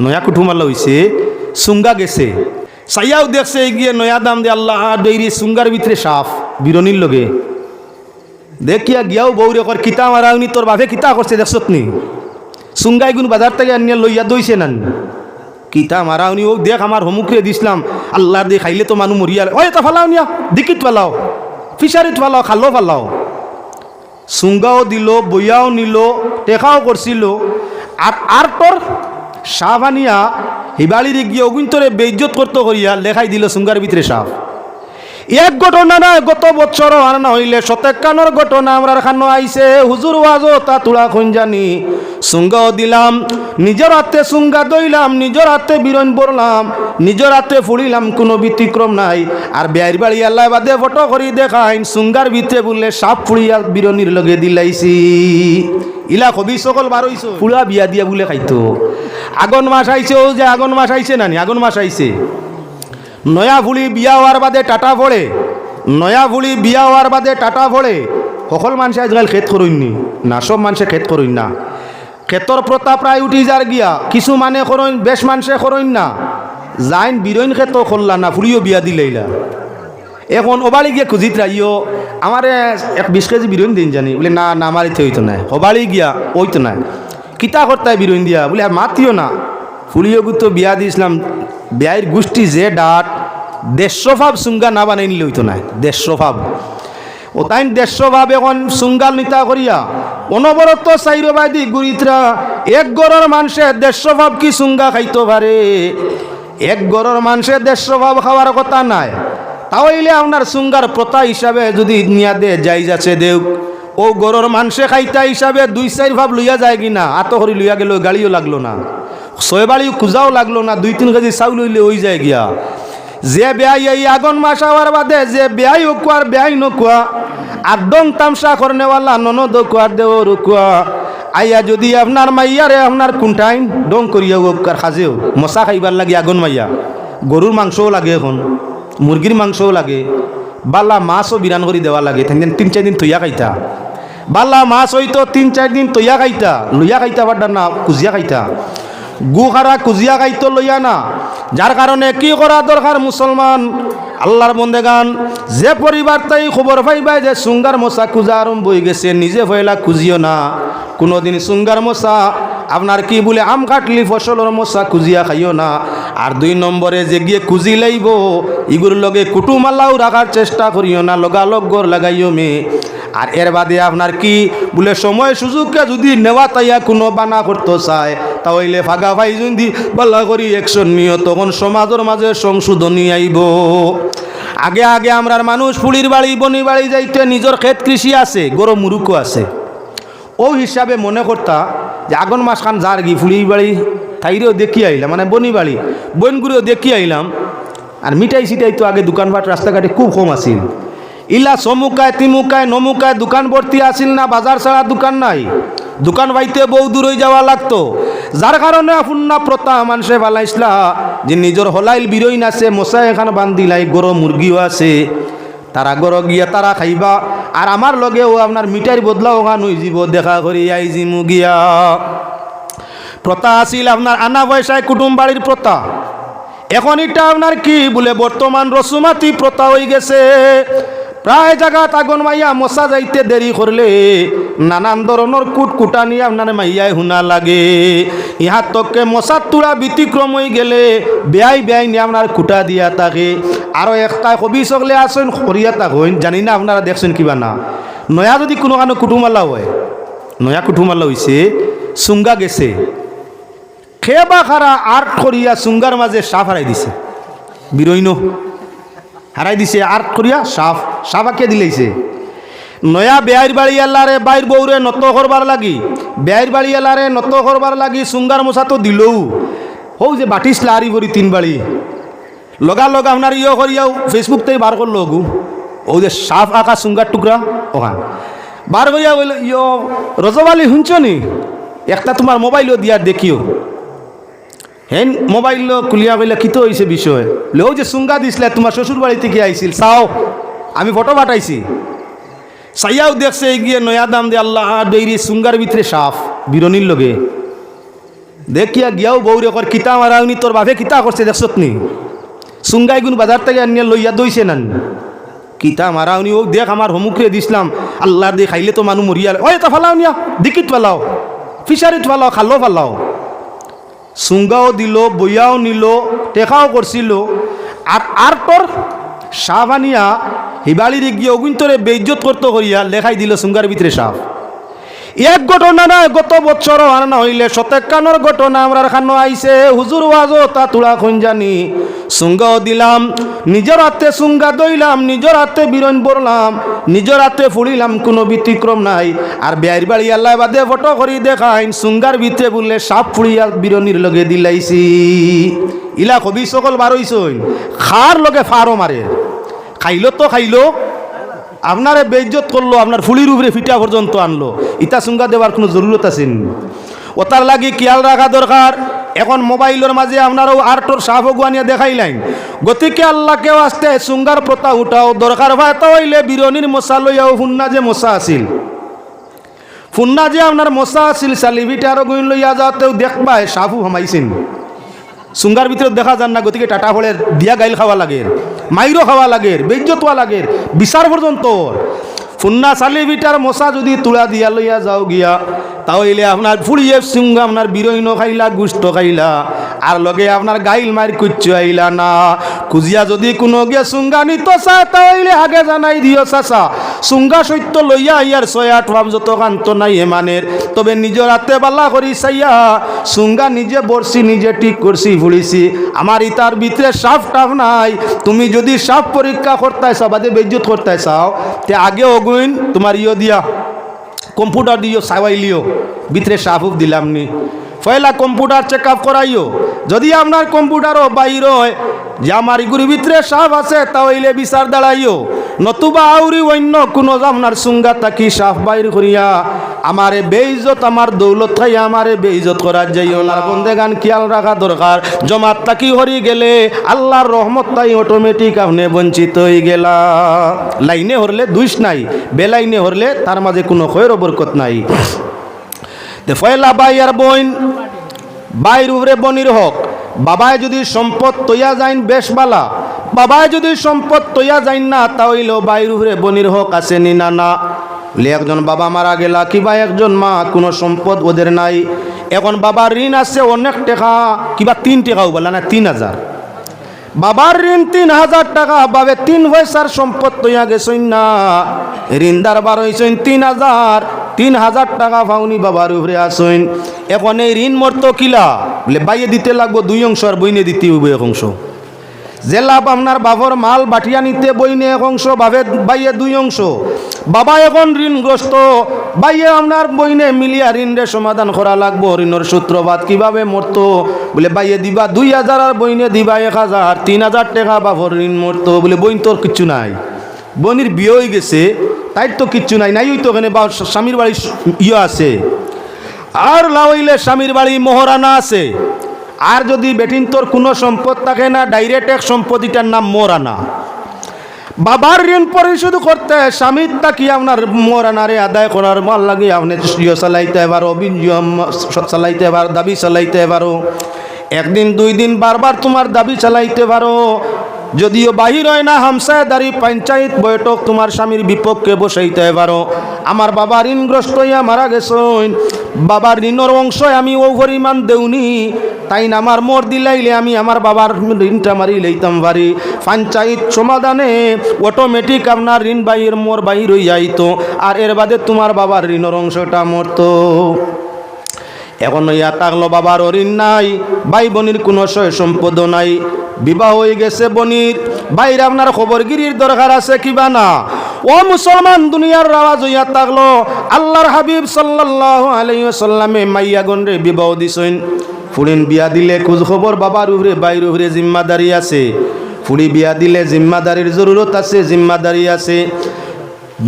নয়া কুটুমাল্লা হইছে সুঙ্গা গেছে সাইয়াও দেখছে গিয়ে নয়া দাম দে আল্লাহ ডৈরি সুঙ্গার ভিতরে সাফ বিরনির লগে দেখিয়া গিয়াও বৌরে কর কিতা মারাউনি তোর বাপে কিতা করছে দেখছত নি সুঙ্গাই গুণ বাজার থেকে আনিয়া লইয়া দইছে নান কিতা মারাউনি ও দেখ আমার হমুখরে দিছিলাম আল্লাহর দিয়ে খাইলে তো মানুষ মরিয়া ওই তা ফালাও নিয়া দিকিত ফালাও ফিশারিত ফালাও খালো ফালাও সুঙ্গাও দিল বইয়াও নিল টেকাও করছিল আর তোর সাফ আনিয়া হিবালিরে গিয়ে অগুন্তরে বেইজ্জত করতে করিয়া লেখাই দিল সুঙ্গার ভিতরে সাফ এক ঘটনা না গত বছর আর না হইলে শতেকানোর ঘটনা আমরা খানো আইছে হুজুর ওয়াজো তা তুলা খুন জানি সুঙ্গাও দিলাম নিজের হাতে সুঙ্গা দইলাম নিজের হাতে বিরন পড়লাম নিজের হাতে ফুড়িলাম কোনো ব্যতিক্রম নাই আর বেয়ার বাড়ি আল্লাহ বাদে ফটো করি দেখাইন সুঙ্গার ভিতরে বললে সাপ ফুড়িয়া বিরনির লগে দিলাইছি ইলা কবি সকল বারইছ ফুলা বিয়া দিয়া বলে খাইতো আগন মাস আইছে ও যে আগন মাস আইছে নানি আগন মাস আইছে নয়া ফুলি বিয়া হওয়ার বাদে টাটা পড়ে নয়া ফুলি বিয়া হওয়ার বাদে টাটা পড়ে সকল মানুষে আজকাল খেত করইনি না সব মানুষে খেত করইন না ক্ষেতর প্রতা প্রায় উঠি যার গিয়া কিছু মানে করইন বেশ মানুষে করইন না যাইন বিরইন ক্ষেত করলা না ফুলিও বিয়া দিলেইলা এখন ওবালি গিয়ে খুঁজিত রাইও আমারে 20 কেজি বিরইন দিন জানি বলে না না আমার ইচ্ছে হইতো না ওবালি গিয়া ওইতো না কিতা করতায় বিরইন দিয়া বলে আর মাতিও না ফুলিও গুতো বিয়া দিয়েছিলাম বিয়ের গোষ্ঠী যে ডাট 150 ভাব সুঙ্গা না বানাই নিলে হইতো না 150 ভাব ও তাই 150 ভাব এখন সুঙ্গাল নিতা করিয়া অনবরত চাইরবাদি গুরিতরা এক গড়ের মানুষে 150 ভাব কি সুঙ্গা খাইতে পারে এক গড়ের মানুষে 150 ভাব খাওয়ার কথা নাই তাহলে আপনার সুঙ্গার প্রথা হিসাবে যদি নিয়া দে যাই যাচ্ছে দেউ ও গড়ের মানুষে খাইতা হিসাবে 2-4 ভাব লইয়া যায় কিনা আত করি লইয়া গেল গাড়িও লাগলো না ছয়বাড়ি খুঁজাও লাগলো না 2-3 কেজি চাউল হইলে ওই যায় গিয়া যে বেয়াই এই আগন মাস হওয়ার বাদে যে বেয়াই ওকুয়ার বেয়াই নকুয়া আর ডং তামসা করনেওয়ালা ননদ কুয়ার দেওর কুয়া আইয়া যদি আপনার মাইয়ারে আপনার কুন্টাইন ডং করিয়া ওকার খাজেও মশা খাইবার লাগে আগন মাইয়া গরুর মাংসও লাগে এখন মুরগির মাংসও লাগে বালা মাছও বিরান করে দেওয়া লাগে 3-4 দিন তৈয়া খাইতা বালা মাছ হইতো 3-4 দিন তৈয়া খাইতা লইয়া খাইতা বাড্ডা না কুজিয়া খাইতা গু খারা কুজিয়া খাইতো লইয়া না যার কারণে কি করা দরকার মুসলমান আল্লাহর বন্দেগান যে পরিবার তাই খবর পাইবাই যে সুঙ্গার মশা কুজা আরম্ভ হয়ে গেছে নিজে ফয়লা কুজিও না কোনোদিন সুঙ্গার মশা আপনার কি বলে আম কাটলি ফসলের মশা কুজিয়া খাইও না আর 2 নম্বরে যে গিয়ে কুজি লাইব ইগুর লগে কুটুমাল্লাও রাখার চেষ্টা করিও না লগালগ গড় লাগাইও মে আর এর বাদে আপনার কি বলে সময় সুযোগকে যদি নেওয়া তাইয়া কোনো বানা করতে চায় তাহলে ফাগা ভাই যদি বলা করি অ্যাকশন নিও তখন সমাজের মাঝে সংশোধনী আইব আগে আগে আমরার মানুষ ফুলির বাড়ি বনি বাড়ি যাইতে নিজের ক্ষেত কৃষি আছে গরম মুরুকও আছে ও হিসাবে মনে করতা যে আগন মাস খান যার গি ফুলির বাড়ি থাইরেও দেখি আইলাম মানে বনি বাড়ি বনগুড়িও দেখি আইলাম আর মিঠাই সিটাই তো আগে দোকানপাট রাস্তাঘাটে খুব কম আছিল ইলা সমুকায় তিমুকায় নমুকায় দোকান ভর্তি আসিল না বাজার ছাড়া দোকান নাই দোকান বাইতে বহু দূর হয়ে যাওয়া লাগতো যার কারণে আপনার প্রথা মানুষে বালাইসলা যে নিজের হলাইল বিরইন আছে মশা এখানে বান্ধিলাই গরম মুরগিও আছে তারা গর গিয়া তারা খাইবা আর আমার লগেও আপনার মিঠাইর বদলা ওখান হয়ে যাব দেখা করি আইজি মুগিয়া প্রথা আসিল আপনার আনা পয়সায় কুটুম বাড়ির প্রথা এখন এটা আপনার কি বলে বর্তমান রসুমাতি প্রথা হয়ে গেছে প্রায় জায়গা তাগন মাইয়া মশা যাইতে দেরি করলে নানান ধরনের কুটকুটা নিয়ে আপনার মাইয়ায় হুনা লাগে ইহার তককে মশার তুলা ব্যতিক্রম হয়ে গেলে বেয়াই বেয়াই নিয়ে আপনার কুটা দিয়া থাকে আরও একটা কবি সকলে আসেন করিয়া থাকেন জানি না আপনারা দেখছেন কিবা না নয়া যদি কোনো কারণে কুটুমাল্লা হয় নয়া কুটুমাল্লা হয়েছে সুঙ্গা গেছে খেবা খারা আর্ট করিয়া সুঙ্গার মাঝে সাফ হারাই দিছে বিরইন হারাই দিছে আর্ট করিয়া সাফ সাফাকে দিলেইছে নয়া বেয়াইর বাড়ি আল্লাহরে বাইর বউরে নত করবার লাগি বেয়াইর বাড়ি আল্লাহরে নত করবার লাগি সুঙ্গার মশা তো দিলও হৌ যে বাটিস লারি ভরি 3 বাড়ি লগা লগা আপনার ইয়ে করিয়াও ফেসবুক থেকে বার করলো গু ও যে সাফ আঁকা সুঙ্গার টুকরা ওখান বার করিয়া বলল ইয় রজবালি শুনছ নি একটা তোমার মোবাইলও দিয়ার দেখিও হেন মোবাইল খুলিয়া কইলে কিতো হয়েছে বিষয় ও যে সুঙ্গা দিছিলে তোমার শ্বশুর বাড়ি থেকে আইছিল চাও আমি ফটো পাঠাইছি চাইয়াও দেখছে গিয়ে নয়া দাম দে আল্লাহ ডৈরি সুঙ্গার ভিতরে সাফ বিরনির লগে দেখিয়া গিয়াও বৌরে কর কিতা মারাউনি তোর বাপে কিতা করছে দেখছত নি সুঙ্গাই গুণ বাজার থেকে আনিয়া লইয়া দইছে নান কিতা মারাউনি ও দেখ আমার হমুখে দিছিলাম আল্লাহ দিয়ে খাইলে তো মানুষ মরিয়া ওই তা ফালাও নিয়া দিকিত ফালাও ফিশারিত ফালাও খালো ফালাও সুঙ্গাও দিল বইয়াও নিল টেকাও করছিল আর তোর সাপ আনিয়া হিবালির গিয়ে অগুন্তরে বেইজ্জত করতে করিয়া লেখাই দিল সুঙ্গার ভিতরে সাপ এক ঘটনা না গত বছর আর না হইলে শতেকানোর ঘটনা আমরা খানো আইছে হুজুর ওয়াজো তা তুলা খুন জানি সুঙ্গাও দিলাম নিজের হাতে সুঙ্গা দইলাম নিজের হাতে বিরণ পড়লাম নিজের হাতে ফুড়িলাম কোনো ব্যতিক্রম নাই আর বেয়ার বাড়ি আল্লাহ বাদে ফটো করি দেখাইন সুঙ্গার ভিতরে বললে সাপ ফুড়িয়া বিরণির লগে দিলাইছি ইলা কবি সকল বারইছই খার লগে ফারও মারে খাইলো তো খাইলো আপনারে বেইজ্জত করলো আপনার ফুলির উপরে ফিটা পর্যন্ত আনলো ইটা সুঙ্গা দেওয়ার কোনো জরুরত আছে ওটার লাগি খেয়াল রাখা দরকার এখন মোবাইলের মাঝে আপনারাও আর্টর সাফ গুয়ানিয়া দেখাইলেন গতিকে আল্লাহকেও আসতে সুঙ্গার প্রথা উঠাও দরকার হয় তো হইলে বিরনির মশা লইয়াও ফুন্না যে মশা আছিল ফুন্না যে আপনার মশা আছিল সালিভিটা আরো গুণ লইয়া যাওয়াতেও দেখবায় সাফু হামাইছেন সুঙ্গার ভিতরে দেখা যান না গতিকে টাটা ফলে দিয়া গাইল খাওয়া লাগে মাইরও খাওয়া লাগে বেইজ্জতওয়া লাগে বিচার পর্যন্ত ফুন্না চালি বিটার মশা যদি তুলা দিয়া লইয়া যাও গিয়া তাহলে আপনার ফুড়িয়ে সুঙ্গা আপনার বিরইন খাইলা গুস্ত খাইলা আর লগে আপনার গাইল মার কুচ্ছু আইলা না খুঁজিয়া যদি কোনো গিয়া সুঙ্গা নিত চায় তাহলে আগে জানাই দিও চাচা সুঙ্গা সত্য লইয়া ইয়ার 6-8 ভাব যত কান্ত নাই এমানের তবে নিজের হাতে বাল্লা করি চাইয়া সুঙ্গা নিজে বরছি নিজে ঠিক করছি ফুড়িছি আমার ইতার ভিতরে সাপ টাপ নাই তুমি যদি সাপ পরীক্ষা করতে চাও বাদে বেইজ্জত করতে চাও তে আগে অগুইন তোমার ইয়ে দিয়া কম্পিউটার দিও সাওয়াইলিও ভিতরে সাফুফ দিলাম নি পয়লা কম্পিউটার চেক আপ করাইও যদি আপনার কম্পিউটারও বাইর হয় যে আমার ইগুরির ভিতরে সাপ আছে তাহলে বিচার দাঁড়াইও নতুবা আউরি অন্য কোনো আপনার সুঙ্গা তাকি সাপ বাইর করিয়া আমারে বেইজ্জত আমার দৌলত খাইয়া আমারে বেইজ্জত করার যাইও না বন্দেগান খেয়াল রাখা দরকার জমাত তাকি হরি গেলে আল্লাহর রহমত তাই অটোমেটিক আপনি বঞ্চিত হয়ে গেলা লাইনে হরলে দুইশ নাই বেলাইনে হরলে তার মাঝে কোনো খয়ের বরকত নাই ফয়লা বাই আর বোন বাইর উপরে বনির হক বাবায় যদি সম্পদ তৈয়া যাইন বেশ বালা বাবায় যদি সম্পদ তৈয়া যাইন না তাহলেও বাইর উপরে বনির হক আছে নি না না বলে একজন বাবা মারা গেলা কিবা একজন মা কোনো সম্পদ ওদের নাই এখন বাবার ঋণ আছে অনেক টাকা কিবা 3 টাকাও বলা না 3000 বাবার ঋণ 3000 টাকা বাবে 3 পয়সার সম্পদ তৈয়া গেছেন না ঋণদার বার হয়েছেন 3000 টাকা পাওনি বাবার উপরে আসেন এখন এই ঋণ মর্ত কিলা বলে বাইয়ে দিতে লাগবো 2 অংশ আর বইনে দিতে হইব 1 অংশ যে লাভ আপনার বাবার মাল বাটিয়া নিতে বইনে 1 অংশ বাবে বাইয়ে 2 অংশ বাবা এখন ঋণগ্রস্ত বাইয়ে আপনার বইনে মিলিয়া ঋণের সমাধান করা লাগবো ঋণের সূত্রপাত কিভাবে মরতো বলে বাইয়ে দিবা 2000 আর বইনে দিবা 1000 3000 টাকা বাবার ঋণ মরতো বলে বইন তোর কিচ্ছু নাই বনির বিয়ে হয়ে গেছে তাই তো কিচ্ছু নাই নাই তো ওখানে স্বামীর বাড়ি ইয়ে আছে আর লাইলে স্বামীর বাড়ি মোহরানা আছে আর যদি বেটিন তোর কোনো সম্পদ থাকে না ডাইরেক্ট এক সম্পত্তিটার নাম মোহরানা বাবার ঋণ পরিশোধ করতে স্বামীর তাকি আপনার মোহরানারে আদায় করার মাল লাগে আপনি ইয়ে চালাইতে পারো চালাইতে পারো দাবি চালাইতে পারো 1 দিন 2 দিন বারবার তোমার দাবি চালাইতে পারো যদিও বাহির হয় না হামসায়দারি পঞ্চায়েত বৈঠক তোমার স্বামীর বিপক্ষে বসাইতে পারো আমার বাবা ঋণগ্রস্ত হইয়া মারা গেছেন বাবার ঋণের অংশ আমি ও পরিমাণ দেউনি তাই না আমার মোর দিলাইলে আমি আমার বাবার ঋণটা মারি লইতাম পারি পঞ্চায়েত সমাধানে অটোমেটিক আপনার ঋণ বাহির মোর বাহির হয়ে যাইতো আর এর বাদে তোমার বাবার ঋণের অংশটা মরতো এখন ইয়া থাকলো বাবার ঋণ নাই ভাই বোনের কোনো সয় সম্পদ নাই বিবাহ হয়ে গেছে বনির বাইরে আপনার খবরগিরির দরকার আছে কিবা না ও মুসলমান দুনিয়ার রাওয়াজ হইয়া থাকলো আল্লাহর হাবিব সাল্লাল্লাহু আলাইহি ওয়াসাল্লামে মাইয়া গনরে বিবাহ দিছেন ফুরিন বিয়া দিলে খোঁজ খবর বাবার উপরে বাইরের উপরে জিম্মাদারি আছে ফুরি বিয়া দিলে জিম্মাদারির জরুরত আছে জিম্মাদারি আছে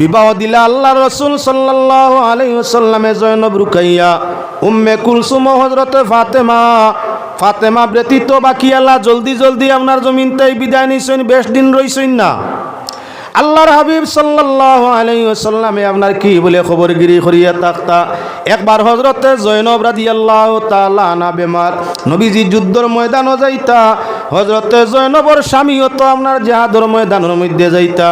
বিবাহ দিলা আল্লাহর রাসূল সাল্লাল্লাহু আলাইহি ওয়াসাল্লামে জয়নব রুকাইয়া উম্মে কুলসুম হযরত ফাতেমা ব্যতীত বাকি আল্লাহ জলদি জলদি আপনার জমিনটাই বিদায় নিছেন বেশ দিন রইছেন না আল্লাহর হাবিব সাল্লাল্লাহু আলাইহি ওয়াসাল্লামে আপনার কি বলে খবরগিরি করিয়া থাকতা। একবার হযরতে জয়নব রাদিয়াল্লাহু তাআলা আনহা বেমার, নবীজি যুদ্ধের ময়দানও যাইতা, হযরতে জয়নবর স্বামীও তো আপনার জিহাদের ময়দানের মধ্যে যাইতা।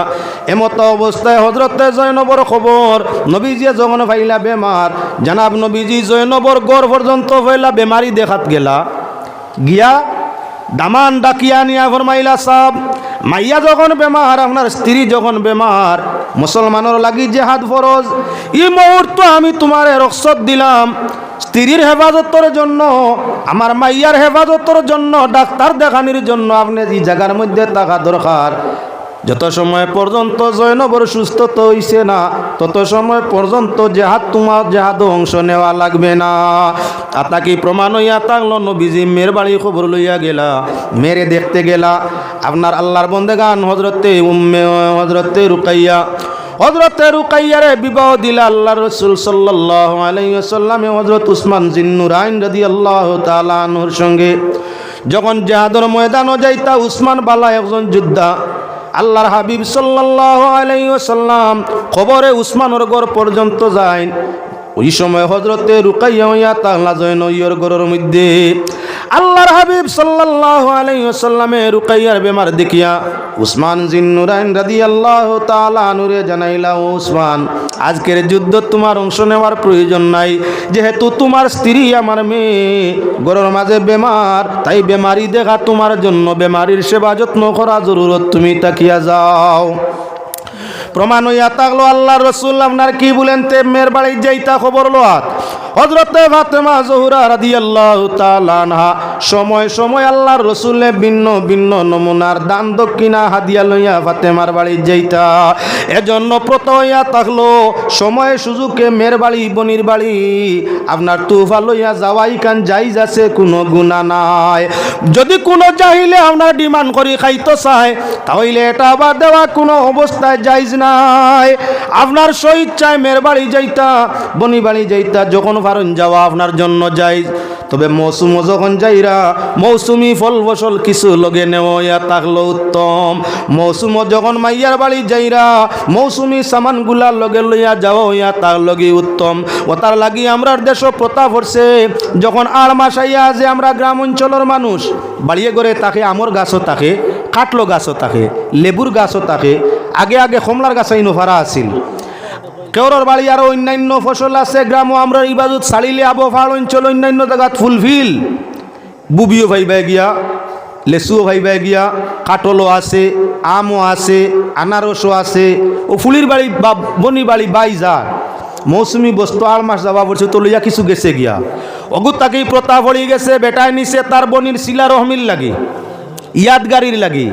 এমত অবস্থায় হযরতে জয়নবর খবর নবীজি যখন পাইলা বেমার, জানাব নবীজি জয়নবর গড় পর্যন্ত হইলা বেমারি দেখাত গেলা, গিয়া দামান ডাকিয়া নিয়া ফরমাইলা সাহেব, মাইয়া যখন বেমার, আপনার স্ত্রী যখন বেমার, মুসলমানের লাগি জেহাদ ফরজ, এই মুহূর্ত আমি তোমার রক্ষত দিলাম স্ত্রীর হেফাজতের জন্য, আমার মাইয়ার হেফাজতের জন্য, ডাক্তার দেখানির জন্য আপনি যে জায়গার মধ্যে থাকা দরকার। যত সময় পর্যন্ত জয়নবর সুস্থতা হইছে না, তত সময় পর্যন্ত জেহাদ তোমার জেহাদ অংশ নেওয়া লাগবে না। আতা কি প্রমাণ হইয়া থাকলো, নবীজি মেয়ের বাড়ি খবর লইয়া গেলা, মেরে দেখতে গেলা আপনার আল্লাহর বন্দেগান হজরতে রুকাইয়া, হযরতে রুকাইয়ারে বিবাহ দিলা আল্লাহর রাসূল সাল্লাল্লাহু আলাইহি ওয়াসাল্লামে হযরত উসমান জিন্নুরাইন রাদিয়াল্লাহু তাআলা আনহুর সঙ্গে। যখন জিহাদের ময়দানে যাইতা, উসমান বালা একজন যোদ্ধা, আল্লাহর হাবিব সাল্লাল্লাহু আলাইহি ওয়াসাল্লাম খবরে উসমানের ঘর পর্যন্ত যায়। ওই সময় হযরতে রুকাইয়া হইয়া তাহলা জয়নইয়র ঘরের মধ্যে আল্লাহর হাবিব সাল্লাল্লাহু আলাইহি ওয়াসাল্লামে রুকাইয়ার বেমার দেখিয়া উসমান জিন্নুরাইন রাদিয়াল্লাহু তাআলা আনহুরে জানাইলা, ও উসমান, আজকের যুদ্ধ তোমার অংশ নেওয়ার প্রয়োজন নাই, যেহেতু তোমার স্ত্রী আমার মেয়ে ঘরের মাঝে বেমার, তাই বেমারি দেখা তোমার জন্য বেমারির সেবা যত্ন করা জরুরত, তুমি তাকিয়া যাও। প্রমাণ হইয়া থাকলো আল্লাহর রাসূল আপনার কি বলেন, তে মেয়ের বাড়ি যাইতা খবর লোয়াত হযরতে ফাতেমা জোহরা রাদিয়াল্লাহু তাআলা আনহা সময় সময় আল্লাহর রাসূলে ভিন্ন ভিন্ন নমুনার দান দক্ষিণা হাদিয়া লইয়া ফাতেমার বাড়ি যাইতা। এজন্য প্রত হইয়া থাকলো সময় সুযোগে মেয়ের বাড়ি বনির বাড়ি আপনার তুফা লইয়া যাওয়াই কান জায়েজ আছে, কোনো গুনাহ নাই। যদি কোনো জাহিলে আপনার ডিমান্ড করি খাইতে চায়, তাহলে এটা আবার দেওয়া কোনো অবস্থায় জায়েজ নাই। আপনার স্বইচ্ছায় মেয়ের বাড়ি যাইতা, বনি বাড়ি যাইতা, যখন পারেন যাওয়া আপনার জন্য জায়েজ। তবে মৌসুম যখন যাইরা মৌসুমি ফল ফসল কিছু লগে নেওয়া থাকলো উত্তম। মৌসুম যখন মাইয়ার বাড়ি যাইরা মৌসুমি সামানগুলা লগে লইয়া যাওয়া হইয়া তার লগে উত্তম। ও তার লাগি আমরার দেশ প্রতাপ হচ্ছে, যখন আড় মাস আইয়া যে আমরা গ্রাম অঞ্চলের মানুষ বাড়িয়ে করে তাকে আমর গাছও থাকে, কাটলো গাছও থাকে, লেবুর গাছও থাকে, আগে আগে কমলার গাছ আইনো ফারা আছিল। কেউরর বাড়ি আরো অন্যান্য ফসল আছে, গ্রাম আমরা ইবাদত ছাড়িলে আবো পাহাড় অঞ্চল অন্যান্য জায়গাত ফুলফিল বুবিও ভাইবা গিয়া, লেচুও ভাইবা গিয়া, কাটলও আছে, আমও আছে, আনারসও আছে। ও ফুলির বাড়ি বা বনি বাড়ি বাই যায় মৌসুমি বস্তু আড় মাস যাবা পড়ছে, তো লইয়া কিছু গেছে গিয়া অগুত তাকেই প্রতাপ পড়ি গেছে। বেটায় নিছে তার বনির শিলা রহমিল লাগি, ইয়াদগারির লাগি।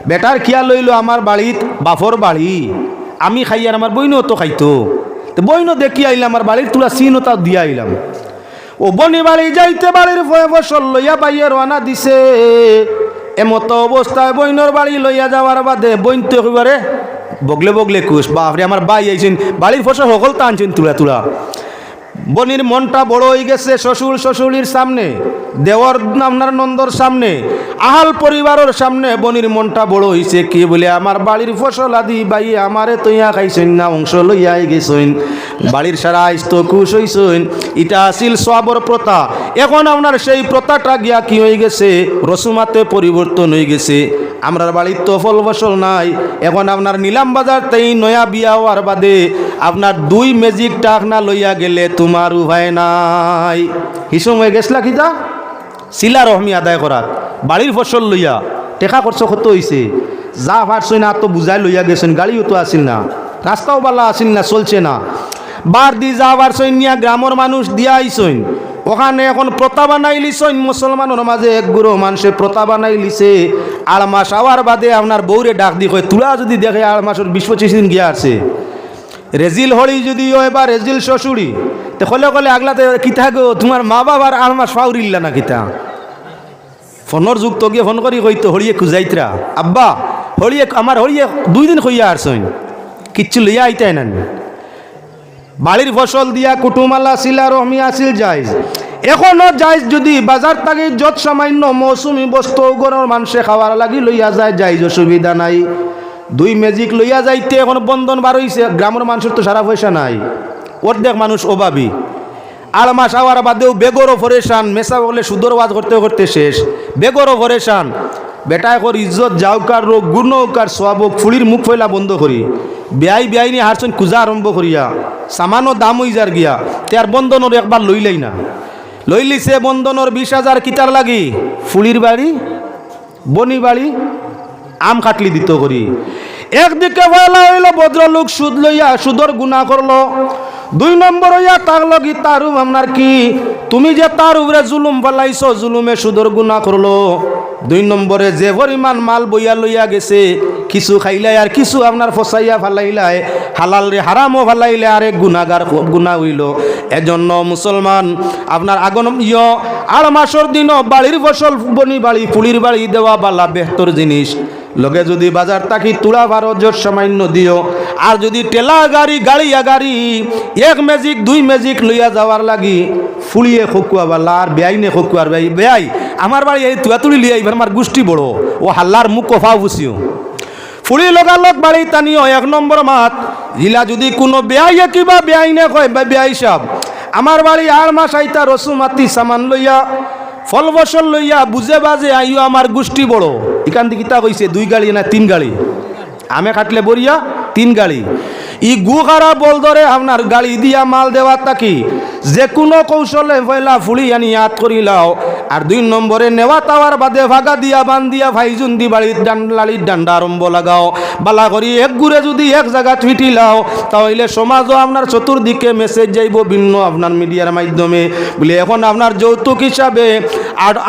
বেটার খিয়া লইল আমার বাড়িত বাফর বাড়ি, আমি খাই আর আমার বইনও তো খাইতো, তো বইনও দেখি আইলাম, আমার বাড়ির তুলা চিনও তা দিয়া আইলাম। ও বনি বাড়ি যাইতে বাড়ির ফসল লইয়া বাইয়ে রানা দিছে। এমত অবস্থায় বইনর বাড়ি লইয়া যাওয়ার বাদে বইন তো একেবারে বগলে বগলে কুশ, বাপরে আমার বাই আইছেন, বাড়ির ফসল সকল তা আনছেন তুলা তুলা। বনির মনটা বড় হয়ে গেছে, শ্বশুর শ্বশুরির সামনে, দেওয়ার আপনার নন্দর সামনে, আহাল পরিবারের সামনে বনির মনটা বড় হয়েছে। কি বলে আমার বাড়ির ফসল আদি বাই আমারে তৈয়া খাইছেন না, অংশ লইয়াই গেছেন, বাড়ির সারা আইস্ত খুশ হইছেন। এটা আসিল সবর প্রথা। এখন আপনার সেই প্রথাটা গিয়া কি হয়ে গেছে, রসুমাতে পরিবর্তন হয়ে গেছে। আমরার বাড়ির তো ফল ফসল নাই। এখন আপনার নিলাম বাজার তাই নয়া বিয়া হওয়ার বাদে আপনার 2 ম্যাজিক টাক না লইয়া গেলে তোমার উপায় নাই। হিসম হয়ে গেছলা কিতা শিলা রহমি আদায় করার, বাড়ির ফসল লইয়া টেকা খরচ কত হয়েছে, যা পারছই না তো বুঝাই লইয়া গেছেন। গাড়িও তো আসিল না, রাস্তাও বালা আসিল না, চলছে না। বার দি যা পারছই নিয়া গ্রামের মানুষ দিয়া আইসইন, ওখানে এখন প্রথা বানাই লিছইন। মুসলমানের মাঝে এক গুরু মানুষে প্রথা বানাই লিছে, 8 মাস আওয়ার বাদে আপনার বউরে ডাক দি কয়, তুলা যদি দেখে 8 মাসের 20-25 দিন গিয়া আছে, রেজিল হলি যদি হয় বা রেজিল শ্বশুরি, তো কলে কলে আগলাতে কিতা গো তোমার মা বাবার 8 মাস ফাউরিল্লা না কিতা। ফোনের যুগ তো গিয়ে ফোন করি কইতো হলিয়ে খুঁজাইতরা, আব্বা হলিয়ে আমার হলিয়ে 2 দিন কইয়া আসছেন, কিচ্ছু লইয়া আইতাই না। বাড়ির ফসল দিয়া কুটুমালা শিলা রহমি আসিল জায়জ, এখনো জায়জ। যদি বাজার থেকে যত সামান্য মৌসুমি বস্তু গরমের মানুষে খাওয়ার লাগি লইয়া যায় জায়জ, অসুবিধা নাই। দুই ম্যাজিক লইয়া যাইতে এখন বন্ধন বার হইছে। গ্রামের মানুষের তো সারা পয়সা নাই, অর্ধেক মানুষ অভাবী। আর মাস আওয়ার বাদেও বেগরও ফরেশান, মেসা বলে সুদর ওয়াজ করতে করতে শেষ, বেগরও ফরেশান। বেটা এখন ইজ্জত যাওকার রোগ গুণকার সোয়াবক ফুলির মুখ ফেলা বন্ধ করি, বেআই নিয়ে হারছেন কুজা আরম্ভ করিয়া সামানো দাম হই যার গিয়া তার বন্ধনর একবার লইলেই না। লইলিছে বন্ধনর 20,000 কিতার লাগি ফুলির বাড়ি বনি বাড়ি আম খাটলি দিত করি। একদিকে বলা হইল ভদ্রলোক সুদ লইয়া সুদর গুণা করলো, 2 নম্বর হইয়া তার লগি তারু আপনার কি তুমি যে তার উপরে জুলুম ফেলাইছো, জুলুমে সুদর গুণা করলো। 2 নম্বরে যে পরিমাণ মাল বইয়া লইয়া গেছে, কিছু খাইলাই আর কিছু আপনার ফসাইয়া ফালাইলাই, হালাল রে হারামও ফালাইলে আরে গুণাগার গুণা হইল। এজন্য মুসলমান আপনার আগুন আর মাসের দিনও বাড়ির ফসল বনি বাড়ি ফুলির বাড়ি দেওয়া বালা বেহতর জিনিস। লগে যদি বাজার তাকি তুলা 12 জোর সামান্য দিও, আর যদি টেলা গাড়ি গাড়িয়া গাড়ি 1 ম্যাজিক 2 ম্যাজিক লইয়া যাওয়ার লাগি ফুলিয়ে খকুয়া বালা আর বেআইনে খকুয়ার বেআই আমার বাড়ি এই তুয়া তুলি লিয়া এবার আমার গোষ্ঠী বড় ও হাল্লার মুখ কফা বুঝিও ফুলি লগালগ বাড়ি টানিও 1 নম্বর মাত জিলা। যদি কোনো বেআইয়ে কিবা বেআইনে কয় বা বেআই সাহেব আমার বাড়ি আর মাস আইতা রসু মাতি সামান লইয়া ফল ফসল লইয়া বুঝে বাজে আইও আমার গোষ্ঠী বড়, এখান থেকে তা কইছে 2 গাড়ি না 3 গাড়ি, আমি কাটলে বরিয়া 3 গাড়ি। ই গু খারা বল ধরে আপনার গাড়ি দিয়া মাল দেওয়ার তাকি যে কোনো কৌশলে পয়লা ফুলি আনি ইয়াদ করিলাও। আর 2 নম্বরে নেওয়া তাওয়ার বাদে ভাগা দিয়া বান দিয়া ভাইজুন দি বাড়ির লালির ডান্ডা আরম্ভ লাগাও। বালা করি এক গুড়ে যদি এক জায়গা ফিটিলাও তাহলে সমাজও আপনার চতুর্দিকে মেসেজ যাইব ভিন্ন আপনার মিডিয়ার মাধ্যমে বলে এখন আপনার যৌতুক হিসাবে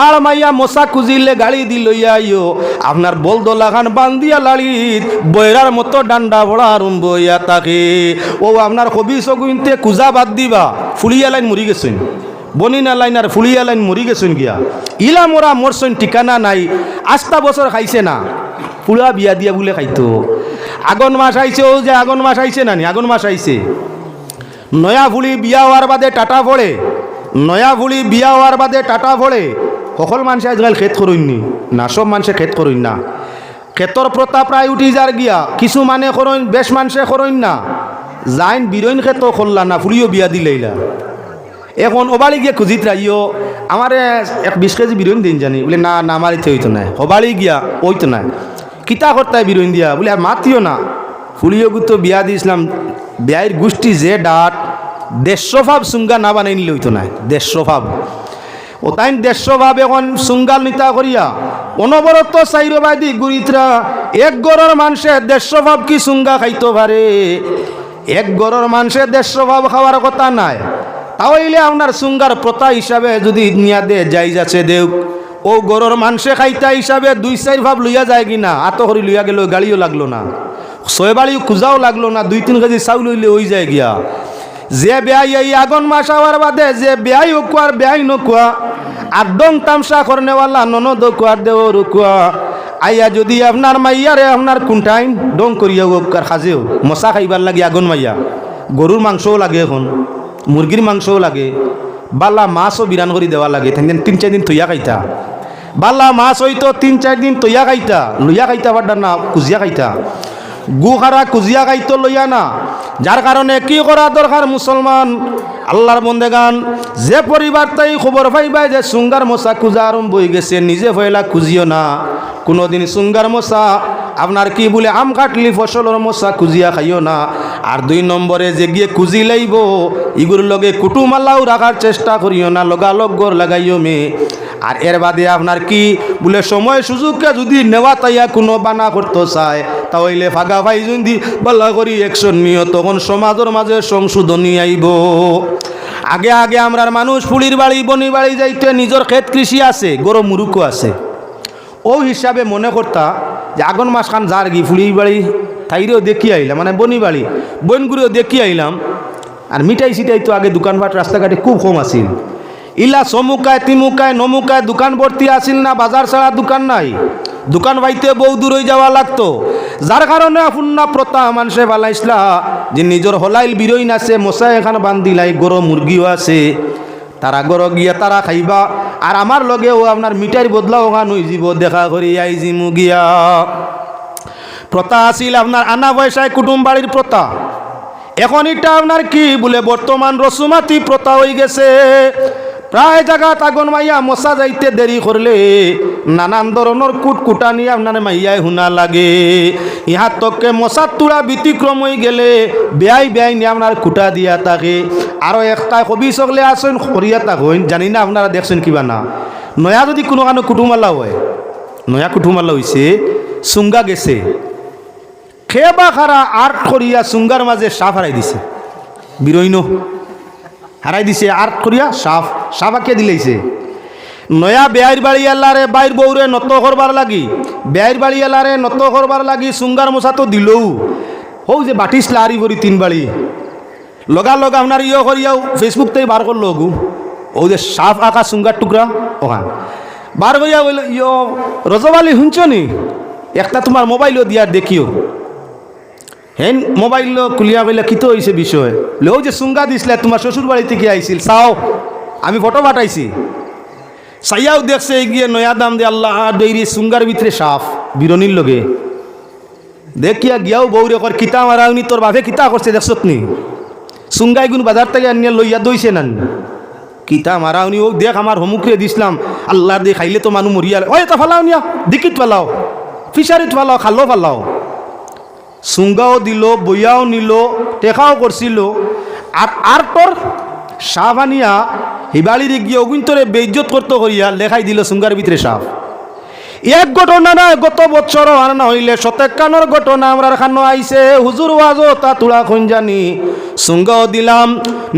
আর মাইয়া মশা খুঁজিলে গাড়ি দি লইয়া আইও আপনার বলদোলা খান বান দিয়া লালির বয়রার মতো ডান্ডা ভরা আরম্ভ হইয়া থাকে। ও আপনার কবি সগুনতে কুজা বাদ দিবা ফুলিয়া লাইন মরি গেছেন, বনিনা লাইন আর ফুলিয়া লাইন মরি গেছেন গিয়া ইলা মোরা মরছেন ঠিকানা নাই। 8টা বছর খাইছে না, পুরা বিয়া দিয়া বলে খাইতো। আগুন মাস আইছে, ও যে আগুন মাস আইছে নানি আগুন মাস আইছে। নয়া ফুলি বিয়া হওয়ার বাদে টাটা পড়ে, নয়া ফুলি বিয়া হওয়ার বাদে টাটা পড়ে। সকল মানুষে আজকাল খেত করইনি না, সব মানুষে খেত করইন না। ক্ষেতর প্রতা প্রায় উঠি যার গিয়া, কিছু মানে করইন বেশ মানুষে করইন না। যাইন বিরইন ক্ষেত করলা না ফুলিও বিয়া দিলেইলা। এখন ওবাড়ি গিয়ে খুঁজিত রাইও আমার 20 কেজি বিরইন দিন জানি বলে না না আমার ইতে হইতো না। হবাড়ি গিয়া ওইতো না কিতা করতে বিরইন দিয়া বলে আর মাতিও না। ফুলিও গুতো বিয়া দিয়েছিলাম, বিয়ের গোষ্ঠী যে ডাট 150 ভাব সুঙ্গা না বানাই নিলে হইতো না। 150 ভাব ও তাই 150 ভাব এখন সুঙ্গাল নিতা করিয়া অনবরত চাইরবাদি গুরিতরা এক গড়ের মানুষে 150 ভাব কি সুঙ্গা খাইতে পারে? এক গড়ের মানুষে 150 ভাব খাওয়ার কথা নাই। তাহলে আপনার সুঙ্গার প্রথা হিসাবে যদি নিয়া দে যাই যাচ্ছে দেউ ও গড়ের মানুষে খাইতা হিসাবে 2-4 ভাব লইয়া যায় কিনা আত করি লইয়া গেল, গাড়িও লাগলো না, 6 বাড়িও খুঁজাও লাগলো না, 2-3 কেজি চাউল হইলে ওই যায় গিয়া। যে বেআই এই আগুন মাস হওয়ার বাদে যে বেআই ওকুয়ার বেআই নকুয়া আর ডং তামসা করনেওয়ালা ননদ কুয়ার দেওর কুয়া আইয়া যদি আপনার মাইয়ারে আপনার কুন্টাইন ডং করিয়া ওকার খাজেও মশা খাইবার লাগে আগুন মাইয়া। গরুর মাংসও লাগে, এখন মুরগির মাংসও লাগে, বালা মাছও বিরান করে দেওয়া লাগে। 3-4 দিন তৈয়া খাইতা, বালা মাছ হইতো 3-4 দিন তৈয়া খাইতা, লইয়া খাইতা বাড্ডা না কুজিয়া খাইতা। গু খারা কুজিয়া খাইতো লইয়া না। যার কারণে কি করা দরকার মুসলমান আল্লাহর বন্দেগান, যে পরিবার তাই খবর পাইবাই যে সুঙ্গার মশা কুজা আরম্ভ হয়ে গেছে নিজে ভয়লা খুঁজিও না। কোনোদিন সুঙ্গার মশা আপনার কি বলে আম কাটলি ফসলের মশা খুঁজিয়া খাইও না। আর 2 নম্বরে যে গিয়ে খুঁজি লাইব ইগুর লগে কুটুমালাও রাখার চেষ্টা করিও না, লগালগ গড় লাগাইও মে। আর এর বাদে আপনার কি বলে সময় সুযোগকে যদি নেওয়া তাইয়া কোনো বানা করতে চায় তাহলে ফাগা ভাই যদি বলা করি অ্যাকশন নিও, তখন সমাজের মাঝে সংশোধনী আইব। আগে আগে আমরার মানুষ ফুলির বাড়ি বনি বাড়ি যাইতে নিজের ক্ষেত কৃষি আছে, গরু মুরুকও আছে। ও হিসাবে মনে করতা যে আগুন মাস খান যার গি ফুলির বাড়ি তাইরেও দেখি আইলাম, মানে বনি বাড়ি বনগুড়িও দেখি আইলাম। আর মিঠাই সিটাই তো আগে দোকানপাট রাস্তাঘাটে খুব কম আছিল। ইলা সমুকায় তিমুকায় নমুকায় দোকান ভর্তি আসিল না, বাজার ছাড়া দোকান নাই। দোকান বাইতে বহু দূর হয়ে যাওয়া লাগতো। যার কারণে আপনা প্রতা মানুষে বালাইসলা যে নিজের হলাইল বিরইন আছে, মশা এখানে বান্ধিলাই, গরু মুরগিও আছে, তারা গরু গিয়া তারা খাইবা। আর আমার লগেও আপনার মিঠাইয়ের বদলা ওখান হয়ে যাব, দেখা করি আইজিমু গিয়া। প্রথা আছিল আপনার আনা পয়সায় কুটুম বাড়ির প্রথা। এখন এটা আপনার কি বলে বর্তমান রসুমাতি প্রথা হয়ে গেছে। প্রায় জায়গাত আগুন মাইয়া মশা যাইতে দেরি করলে নানান ধরনের কুটকুটা নিয়ে আপনার মাইয়ায় হুনা লাগে। ইহার তককে মশার তুলা ব্যতিক্রম হয়ে গেলে বেয়াই বেয়াই নিয়ে আপনার কুটা দিয়া থাকে। আরও একটা কবি সকলে আসেন করিয়া থাকেন, জানি না আপনারা দেখছেন কিবা না। নয়া যদি কোনো কানো কুটুমালা হয়, নয়া কুটুমালা হয়েছে সুঙ্গা গেছে, খেবা খারা আর্ট করিয়া সুঙ্গার মাঝে সাপ হারাই দিছে, বিরইন হারাই দিছে আর্ট করিয়া সাপ। সাপ আঁকে দিলেছে নয়া বেয়াইর বাড়ি এলারে বাইর বউরে নত করবার লাগি, বেয়াইর বাড়ি এলারে নত করবার লাগি সুঙ্গার মশা তো দিলও। হৌ যে বাটিস লারি ভরি 3 বাড়ি লগা লগা আপনার ইয়ে করিয়াও ফেসবুক থেকে বার করলো গু, ও যে সাপ আঁকা সুঙ্গার টুকরা ওখান বার করিয়া বলল, ইয় রজবালি শুনছ নি, একটা তোমার মোবাইলও দিয়ার দেখিও। হেন মোবাইল খুলিয়া বললে কি তো হয়েছে বিষয়, ও যে সুঙ্গা দিছিলে তোমার শ্বশুর বাড়ি থেকে আইছিল, চাও আমি ফটো পাঠাইছি। চাইয়াও দেখছে এগিয়ে নয়া দাম দিয়ে আল্লাহ দৈরি সুঙ্গার ভিতরে সাপ বিরনির লগে। দেখিয়া গিয়াও বৌরে কর কিতা মারাউনি তোর বাপে কিতা করছে দেখছত নি, সুঙ্গাই গুণ বাজার থেকে আনিয়া লইয়া দইছে না কিতা মারাউনি। ও দেখ আমার হমুকরে দিছিলাম আল্লাহ দিয়ে খাইলে তো মানুষ মরিয়া, ওই এটা ফালাও নিয়া দিকিত ফালাও, ফিশারিত ফালাও, খালো ফালাও। সুঙ্গাও দিল, বইয়াও নিল, টেকাও করছিল। আর তোর সাপ আনিয়া হিবালির গিয়ে অগুন্তরে বেইজ্জত করতে করিয়া লেখাই দিল সুঙ্গার ভিতরে সাপ। এক ঘটনা না, গত বছর আর না হইলে শতেকানোর ঘটনা আমরা খানো আইছে। হুজুর ওয়াজো তা তুলা খুঁজানি সুঙ্গাও দিলাম,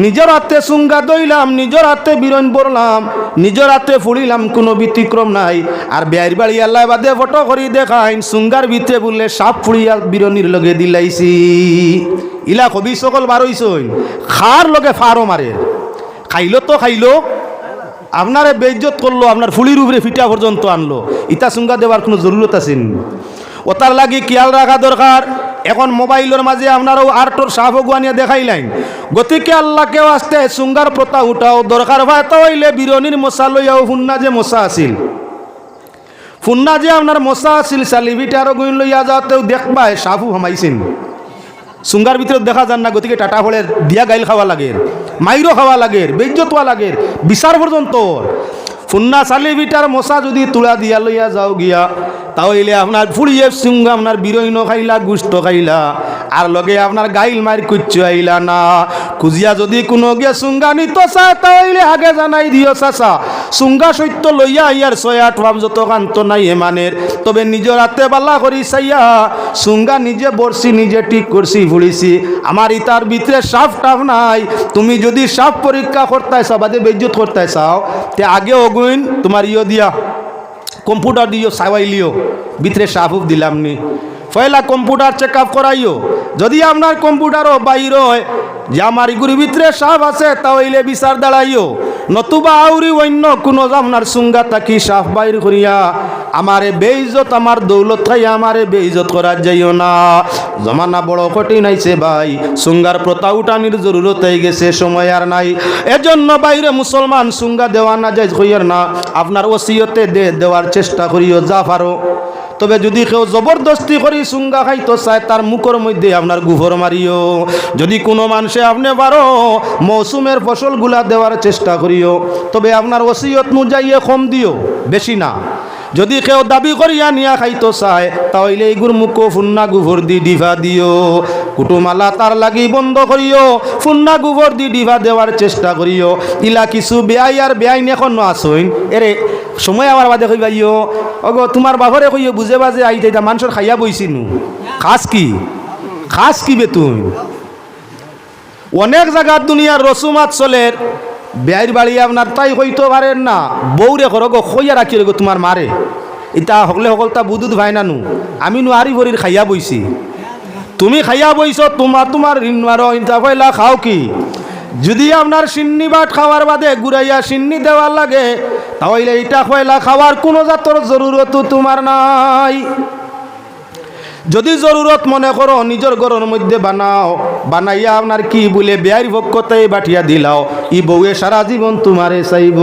নিজের হাতে সুঙ্গা দইলাম, নিজের হাতে বিরন পড়লাম, নিজের হাতে ফুড়িলাম, কোনো ব্যতিক্রম নাই। আর বেয়ার বাড়ি আল্লাহ বাদে ফটো করি দেখাইন সুঙ্গার ভিতরে বললে সাপ ফুড়িয়া বিরনির লগে দিলাইছি। ইলা কবি সকল বারইছই খার লগে ফারও মারে, খাইলো তো খাইলো, আপনারে বেইজ্জত করলো, আপনার ফুলির উপরে ফিটা পর্যন্ত আনলো। ইটা সুঙ্গা দেওয়ার কোনো জরুরত আছে? ওটার লাগি খেয়াল রাখা দরকার। এখন মোবাইলের মাঝে আপনারাও আর্টর সাপ গুয়ানিয়া দেখাইলেন, গতিকে আল্লাহকেও আসতে সুঙ্গার প্রথা উঠাও দরকার হয়। তা হইলে বিরনির মশা লইয়াও ফুন্না যে মশা আছিল, ফুন্না যে আপনার মশা আছিল সালিভিটারও গুণ লইয়া যাওয়াতেও দেখবাই সাপও হামাইছেন। সুঙ্গার ভিতরে দেখা যান না, গতিকে টাটা ফলের দিয়া গাইল খাওয়া লাগে, মাইরও খাওয়া লাগে, বেজ্জতোয়া লাগে, বিচার পর্যন্ত। ফুন্না সালিভিটার মশা যদি তুলা দিয়া লইয়া যাও গিয়া, তাহলে আপনার ফুড়িয়ে সুঙ্গা আপনার বিরইন খাইলা, গুস্ত খাইলা, আর লগে আপনার গাইল মার কুচ্ছু আইলা না। খুঁজিয়া যদি কোনো গিয়ে সুঙ্গা নিত চায়, তাহলে আগে জানাই দিও চাচা, সুঙ্গা সত্য লইয়া ইয়ার 6-8 ভাব যত কান্ত নাই এমানের। তবে নিজের হাতে বালা করি চাইয়া সুঙ্গা নিজে বরছি, নিজে ঠিক করছি, ফুড়িছি, আমার ইতার ভিতরে সাপ টাপ নাই। তুমি যদি সাপ পরীক্ষা করতে চাও, বাদে বেজ্জত করতে চাও, তে আগে অগুইন তোমার ইয়ে দিয়া কম্পিউটার দিও, সাবাইলিও, ভিতরে সাপ দিলাম নি, পয়লা কম্পিউটার চেক আপ করাইও। যদি আপনার কম্পিউটারও বাইর হয় যে আমার ইগুর ভিতরে সাপ আছে, তাহলে বিচার দাঁড়াইও। নতুবা আউরি অন্য কোনো আপনার সুঙ্গা তাকি সাপ বাইর করিয়া আমারে বেইজত, আমার দৌলত খাইয়া আমারে বেইজত করা যাইও না। জমানা বড় কঠিন আইছে ভাই, সুঙ্গার প্রথা উঠানির জরুরত হয়ে গেছে, সময় আর নাই। এজন্য বাইরে মুসলমান সুঙ্গা দেওয়া না যায় কইয়ার না, আপনার ওসিয়তে দেওয়ার চেষ্টা করিও যা পারো। তবে যদি কেউ জবরদস্তি করি সুঙ্গা খাইতো চায়, তার মুখের মধ্যে আপনার গুহর মারিও। যদি কোনো মানুষে আপনি পারো মৌসুমের ফসলগুলা দেওয়ার চেষ্টা করিও, তবে আপনার ওসিয়ত অনুযায়ী কম দিও, বেশি না। যদি কেউ দাবি করিয়া নিয়া খাইতো চায়, তাহলে এইগুর মুখো ফুন্না গুভর দি ডিভা দিও। কুটুমালা তার লাগি বন্ধ করিও, ফুন্না গুভর দি ডিভা দেওয়ার চেষ্টা করিও। ইলা কিছু বেআই আর বেআইন এখনো আসইন, এরে সময় আমার বাদে কইবাইও, অগো তোমার বাপরে কইও বুঝে বাজে আইতে মানুষের খাইয়া বইছিনু, খাস কি বেতুন। অনেক জায়গার দুনিয়ার রসুমাত চলের, বেআইর বাড়ি আপনার তাই হইতে পারেন না, বউরে করো গো খইয়া রাখি গো তোমার মারে, ইটা সকলে সকল তা বুধুত ভাই নানু, আমি নোয়ারি ভরির খাইয়া বইছি, তুমি খাইয়া বইছ, তোমার ঋণ মারো, ইটা পয়লা খাও কি। যদি আপনার সিন্নি বাট খাওয়ার বাদে গুড়াইয়া সিন্নি দেওয়ার লাগে, তাহলে এটা পয়লা খাওয়ার কোনো জাতর জরুরত তোমার নাই। যদি জরুরত মনে করো নিজের ঘরের মধ্যে বানাও, বানাইয়া আপনার কি বলে বেয়ার পক্ষতেই বাটিয়া দিলাও, ই বউয়ে সারা জীবন তোমারে চাইব।